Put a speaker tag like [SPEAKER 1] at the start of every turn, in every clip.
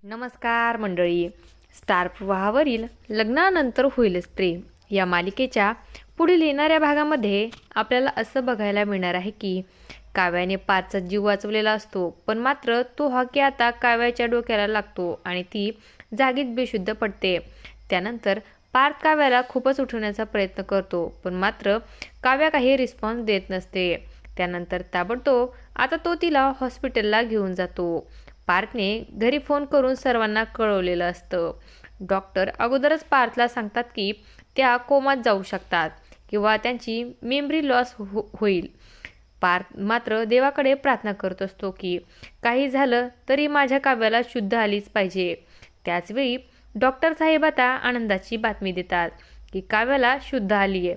[SPEAKER 1] नमस्कार मंडळी. स्टार प्रवाहावरील लग्नानंतर होईलच प्रेम या मालिकेच्या पुढील येणाऱ्या भागामध्ये आपल्याला असं बघायला मिळणार आहे की काव्याने पार्थचा जीव वाचवलेला असतो, पण मात्र तो हॉकी आता काव्याच्या डोक्याला लागतो आणि ती जागीच बेशुद्ध पडते. त्यानंतर पार्थ काव्याला खूपच उठवण्याचा प्रयत्न करतो, पण मात्र काव्या काही रिस्पॉन्स देत नसते. त्यानंतर ताबडतोब आता तो तिला हॉस्पिटलला घेऊन जातो. पार्थने घरी फोन करून सर्वांना कळवलेलं असतं. डॉक्टर अगोदरच पार्थला सांगतात की त्या कोमात जाऊ शकतात किंवा त्यांची मेमरी लॉस होईल. पार्थ मात्र देवाकडे प्रार्थना करत असतो की काही झालं तरी माझ्या काव्याला शुद्ध आलीच पाहिजे. त्याचवेळी डॉक्टर साहेब आता आनंदाची बातमी देतात की काव्याला शुद्ध आली आहे,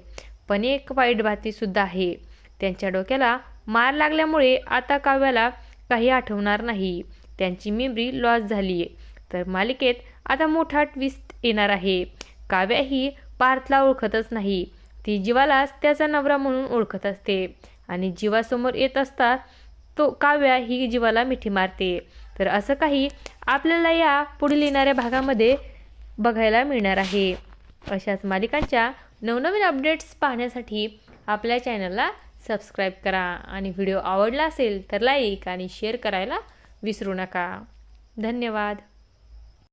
[SPEAKER 1] पण एक वाईट बातमीसुद्धा आहे. त्यांच्या डोक्याला मार लागल्यामुळे आता काव्याला काही आठवणार नाही. त्यांची मेमरी लॉस झाली आहे. तर मालिकेत आता मोठा ट्विस्ट येणार आहे. काव्या ही पार्थला ओळखतच नाही. ती जीवालाच त्याचा नवरा म्हणून ओळखत असते आणि जीवासमोर येत असता तो काव्या ही जीवाला मिठी मारते. तर असं काही आपल्याला या पुढील येणाऱ्या भागामध्ये बघायला मिळणार आहे. अशाच मालिकांच्या नवनवीन अपडेट्स पाहण्यासाठी आपल्या चॅनलला सबस्क्राईब करा आणि व्हिडिओ आवडला असेल तर लाईक आणि शेअर करायला विसरू नका. धन्यवाद.